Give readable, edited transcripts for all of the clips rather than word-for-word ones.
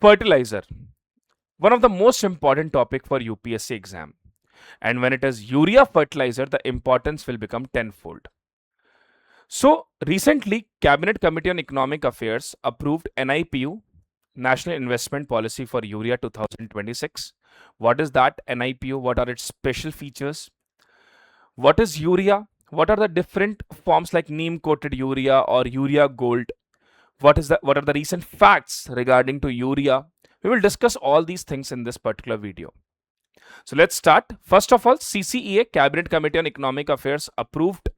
Fertilizer, one of the most important topic for UPSC exam. And when it is urea fertilizer, the importance will become tenfold. So recently, Cabinet Committee on Economic Affairs approved NIPU, National Investment Policy for Urea 2026. What is that NIPU? What are its special features? What is urea? What are the different forms like neem coated urea or urea gold? What are the recent facts regarding to urea? We will discuss all these things in this particular video. So let's start. First of all, CCEA, Cabinet Committee on Economic Affairs, approved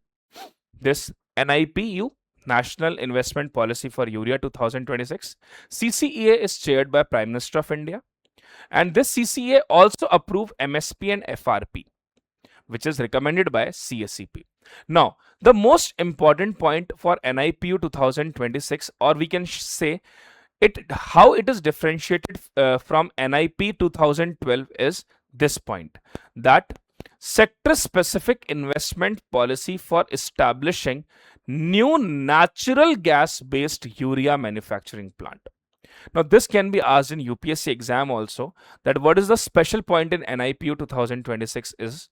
this NIPU, National Investment Policy for Urea 2026. CCEA is chaired by Prime Minister of India, and this CCEA also approved MSP and FRP, which is recommended by CSCP. Now, the most important point for NIPU 2026, or we can say how it is differentiated from NIP 2012, is this point, that sector specific investment policy for establishing new natural gas based urea manufacturing plant. Now this can be asked in UPSC exam also, that what is the special point in NIPU 2026 is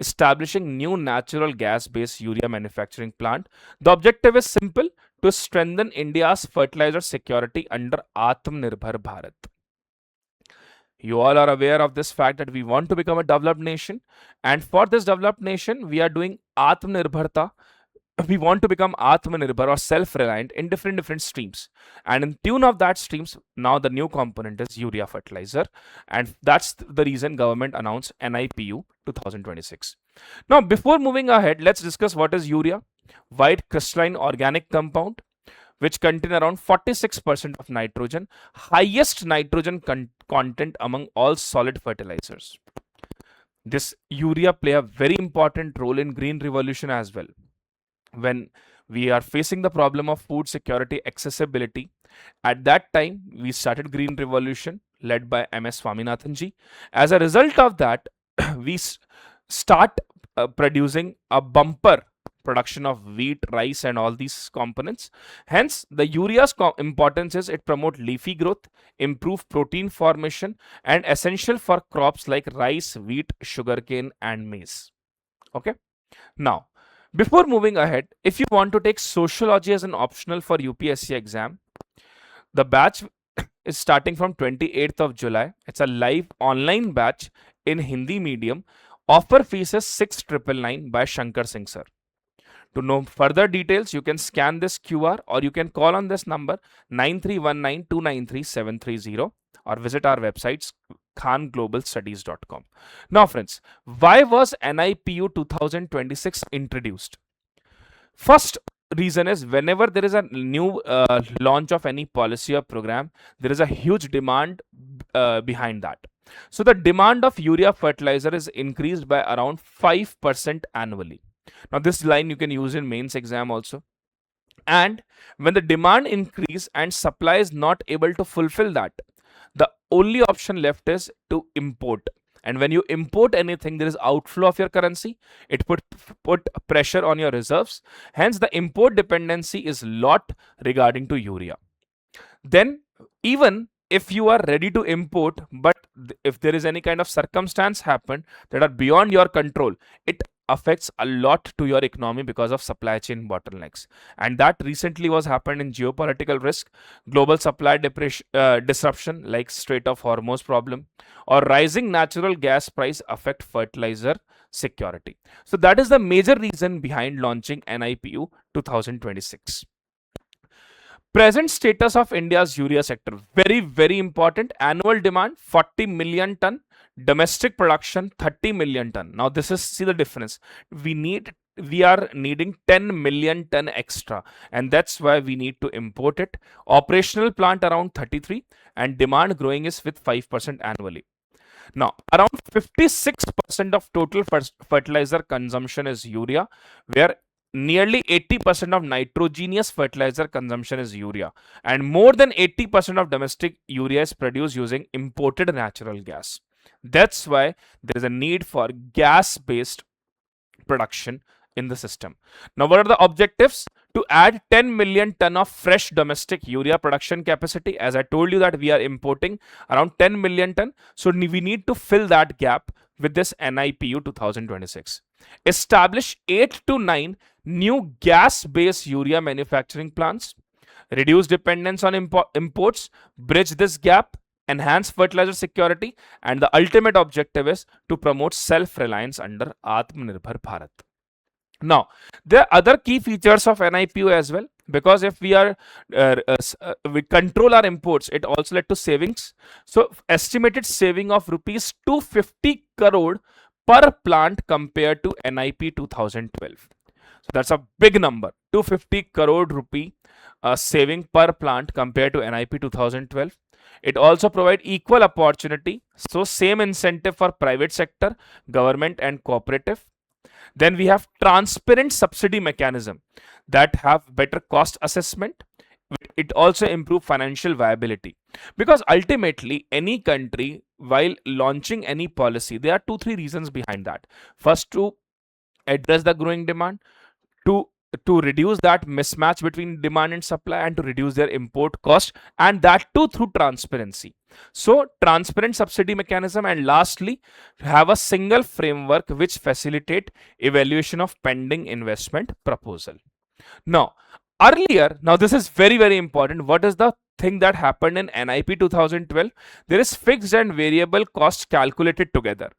establishing new natural gas based urea manufacturing plant. The objective is simple: to strengthen India's fertilizer security under Atmanirbhar Bharat. You all are aware of this fact that we want to become a developed nation, and for this developed nation we are doing Atmanirbharta. We want to become Atmanirbhar or self-reliant in different streams, and in tune of that streams, now the new component is urea fertilizer, and that's the reason government announced NIPU 2026. Now before moving ahead, let's discuss what is urea. White crystalline organic compound which contain around 46% of nitrogen, highest nitrogen content among all solid fertilizers. This urea play a very important role in green revolution as well. When we are facing the problem of food security accessibility, at that time we started green revolution led by MS Swaminathan ji. As a result of that, we start producing a bumper production of wheat, rice and all these components. Hence the urea's importance is it promote leafy growth, improve protein formation, and essential for crops like rice, wheat, sugarcane and maize. Okay, now before moving ahead, if you want to take sociology as an optional for UPSC exam, the batch is starting from 28th of July. It's a live online batch in Hindi medium. Offer fees is 6,999 by Shankar Singh sir. To know further details, you can scan this QR or you can call on this number 9319293730 or visit our websites khanglobalstudies.com. Now friends, why was NIPU 2026 introduced? First reason is whenever there is a new launch of any policy or program, there is a huge demand behind that. So the demand of urea fertilizer is increased by around 5% annually. Now this line you can use in mains exam also. And when the demand increase and supply is not able to fulfill that, the only option left is to import. And when you import anything, there is outflow of your currency. It put pressure on your reserves. Hence the import dependency is lot regarding to urea. Then even if you are ready to import, but if there is any kind of circumstance happen that are beyond your control, it affects a lot to your economy because of supply chain bottlenecks. And that recently was happened in geopolitical risk, global supply disruption like Strait of Hormuz problem, or rising natural gas price affect fertilizer security. So that is the major reason behind launching NIPU 2026. Present status of India's urea sector, very important. Annual demand 40 million ton, domestic production 30 million ton. Now this is, see the difference, we are needing 10 million ton extra, and that's why we need to import it. Operational plant around 33, and demand growing is with 5% annually. Now around 56% of total fertilizer consumption is urea, where nearly 80% of nitrogenous fertilizer consumption is urea, and more than 80% of domestic urea is produced using imported natural gas. That's why there is a need for gas based production in the system. Now, what are the objectives? To add 10 million ton of fresh domestic urea production capacity. As I told you that we are importing around 10 million ton. So we need to fill that gap with this NIPU 2026. Establish 8 to 9 new gas-based urea manufacturing plants. Reduce dependence on imports. Bridge this gap. Enhance fertilizer security. And the ultimate objective is to promote self-reliance under Atmanirbhar Bharat. Now, there are other key features of NIPU as well, because if we are we control our imports, it also led to savings. So, estimated saving of rupees 250 crore per plant compared to NIP 2012. So, that's a big number, 250 crore rupee saving per plant compared to NIP 2012. It also provides equal opportunity, so same incentive for private sector, government and cooperative. Then we have transparent subsidy mechanism that have better cost assessment. It also improve financial viability, because ultimately any country, while launching any policy, there are 2-3 reasons behind that. First, to address the growing demand, to reduce that mismatch between demand and supply, and to reduce their import cost, and that too through transparency. So, transparent subsidy mechanism, and lastly, have a single framework which facilitate evaluation of pending investment proposal. Now, earlier, now this is very important. What is the thing that happened in NIP 2012? There is fixed and variable cost calculated together,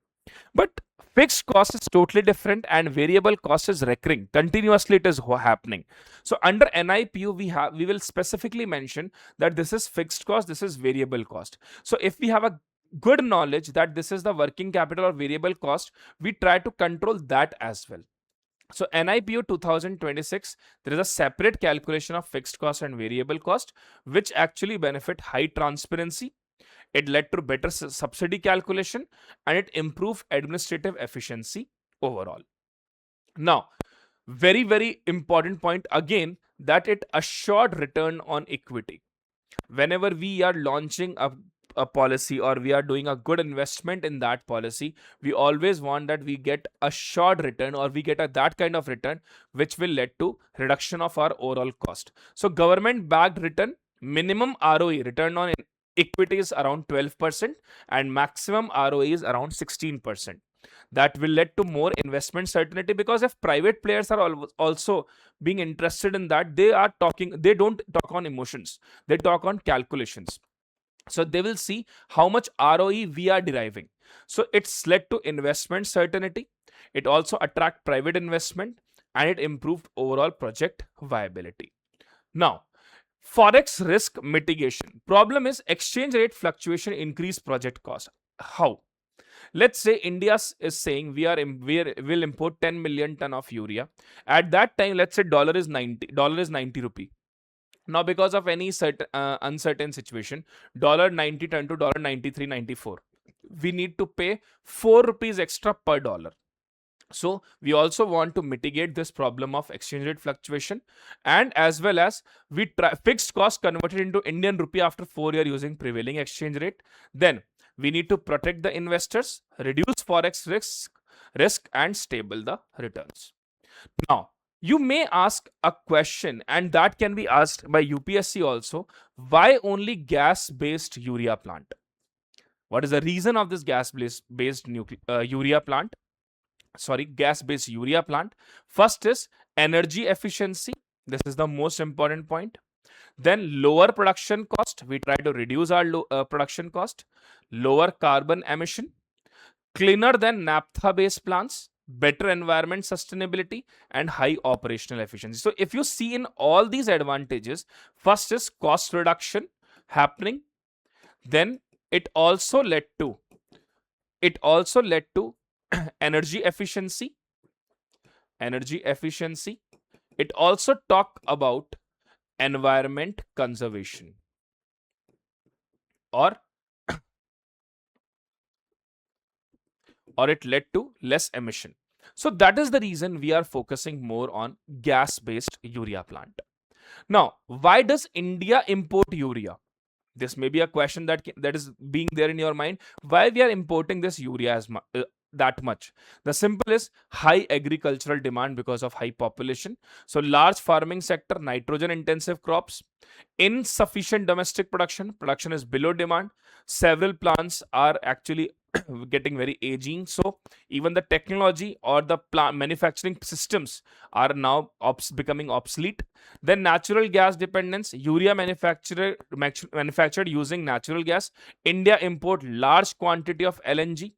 but fixed cost is totally different and variable cost is recurring. Continuously it is happening. So under NIPU, we will specifically mention that this is fixed cost, this is variable cost. So if we have a good knowledge that this is the working capital or variable cost, we try to control that as well. So NIPU 2026, there is a separate calculation of fixed cost and variable cost, which actually benefit high transparency. It led to better subsidy calculation, and it improved administrative efficiency overall. Now, very important point again, that it assured return on equity. Whenever we are launching a policy, or we are doing a good investment in that policy, we always want that we get a short return, or we get that kind of return which will lead to reduction of our overall cost. So government backed return, minimum ROE, return on equity, is around 12% and maximum ROE is around 16%. That will lead to more investment certainty, because if private players are also being interested in that, they don't talk on emotions, they talk on calculations. So they will see how much ROE we are deriving. So it's led to investment certainty. It also attract private investment, and it improved overall project viability. Now, Forex risk mitigation. Problem is exchange rate fluctuation increase project cost. How? Let's say India is saying we will import 10 million ton of urea. At that time, let's say dollar is 90 rupee. Now, because of any uncertain situation, $90 turned to $93, 94. We need to pay 4 rupees extra per dollar. So we also want to mitigate this problem of exchange rate fluctuation, and as well as we fixed cost converted into Indian rupee after 4 years using prevailing exchange rate. Then we need to protect the investors, reduce forex risk and stable the returns. Now, you may ask a question, and that can be asked by UPSC also. Why only gas-based urea plant? What is the reason of this gas-based urea plant? Gas-based urea plant. First is energy efficiency. This is the most important point. Then lower production cost. We try to reduce our production cost. Lower carbon emission. Cleaner than naphtha-based plants. Better environment sustainability, and high operational efficiency. So if you see in all these advantages, first is cost reduction happening. Then it also led to energy efficiency. It also talk about environment conservation, or it led to less emission. So that is the reason we are focusing more on gas-based urea plant. Now, why does India import urea? This may be a question that is being there in your mind. Why we are importing this urea that much. The simple is high agricultural demand because of high population. So large farming sector, nitrogen intensive crops, insufficient domestic production is below demand. Several plants are actually getting very aging, so even the technology or the plant manufacturing systems are now becoming obsolete. Then natural gas dependence, urea manufactured using natural gas. India import large quantity of LNG,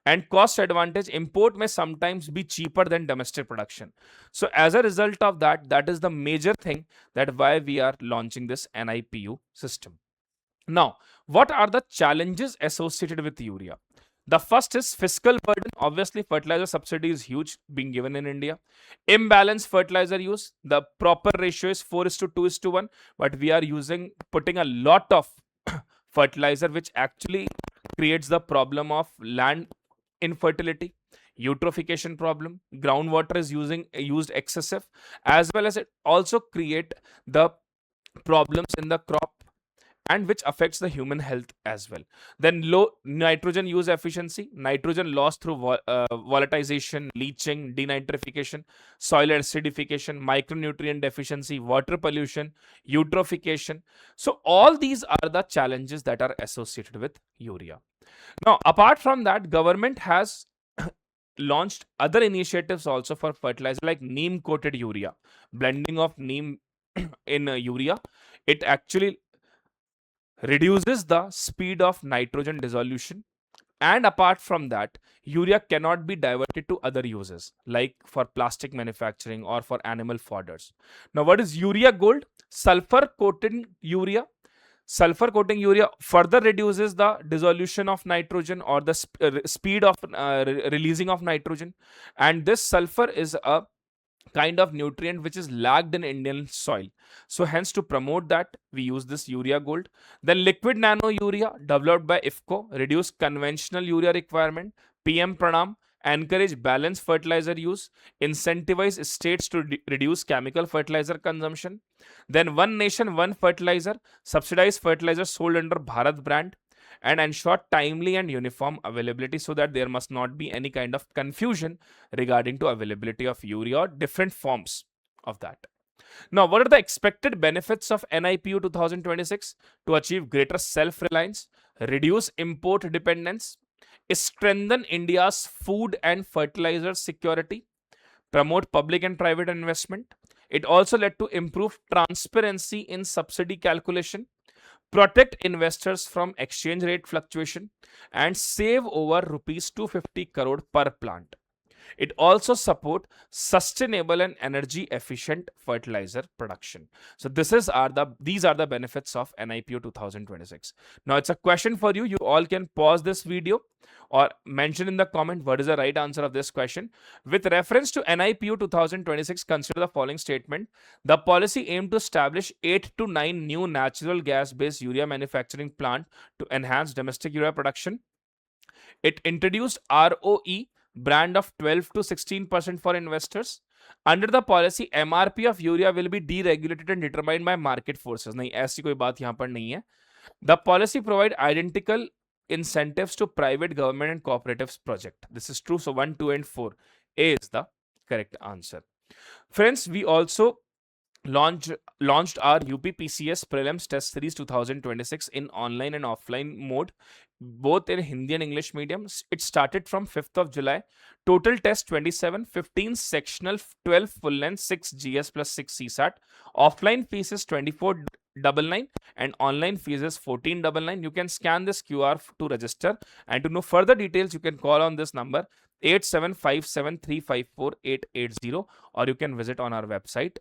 and cost advantage, import may sometimes be cheaper than domestic production. So as a result of that, that is the major thing that why we are launching this NIPU system. Now, what are the challenges associated with urea? The first is fiscal burden. Obviously, fertilizer subsidy is huge being given in India. Imbalanced fertilizer use. The proper ratio is 4:2:1, but we are putting a lot of fertilizer, which actually creates the problem of land infertility, eutrophication problem. Groundwater is used excessive, as well as it also create the problems in the crop, and which affects the human health as well. Then low nitrogen use efficiency, nitrogen loss through volatilization, leaching, denitrification, soil acidification, micronutrient deficiency, water pollution, eutrophication. So all these are the challenges that are associated with urea. Now, apart from that, government has launched other initiatives also for fertilizer, like neem coated urea, blending of neem in urea. It actually reduces the speed of nitrogen dissolution. And apart from that, urea cannot be diverted to other uses, like for plastic manufacturing or for animal fodders. Now, what is urea gold? Sulfur coating urea. Sulfur coating urea further reduces the dissolution of nitrogen or the speed of releasing of nitrogen. And this sulfur is a kind of nutrient which is lacked in Indian soil. So hence, to promote that, we use this urea gold. Then liquid nano urea developed by IFCO, reduce conventional urea requirement. PM Pranam encourage balanced fertilizer use, incentivize states to reduce chemical fertilizer consumption. Then one nation, one fertilizer, subsidized fertilizer sold under Bharat brand, and ensure timely and uniform availability, so that there must not be any kind of confusion regarding to availability of urea or different forms of that. Now, what are the expected benefits of NIPU 2026? To achieve greater self-reliance, reduce import dependence, strengthen India's food and fertilizer security, promote public and private investment. It also led to improve transparency in subsidy calculation, protect investors from exchange rate fluctuation, and save over rupees 250 crore per plant. It also support sustainable and energy efficient fertilizer production. So these are the benefits of NIPU 2026. Now it's a question for you. You all can pause this video or mention in the comment what is the right answer of this question. With reference to NIPU 2026, consider the following statement. The policy aimed to establish 8 to 9 new natural gas based urea manufacturing plant to enhance domestic urea production. It introduced ROE brand of 12 to 16% for investors. Under the policy, MRP of urea will be deregulated and determined by market forces. नहीं, ऐसी कोई बात यहाँ पर नहीं है. The policy provide identical incentives to private, government and cooperatives project. This is true. So 1, 2 and 4 A is the correct answer. Friends, we also launched our UPPCS prelims test series 2026 in online and offline mode, both in Hindi and English medium. It started from 5th of July. Total test 27, 15 sectional, 12 full length, 6 GS plus 6 CSAT. Offline fees is 24.99 and online fees is 14.99. You can scan this QR to register, and to know further details, you can call on this number 8757354880, or you can visit on our website.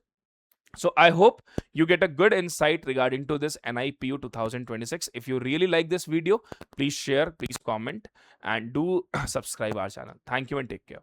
So I hope you get a good insight regarding to this NIPU 2026. If you really like this video, please share, please comment, and do subscribe our channel. Thank you and take care.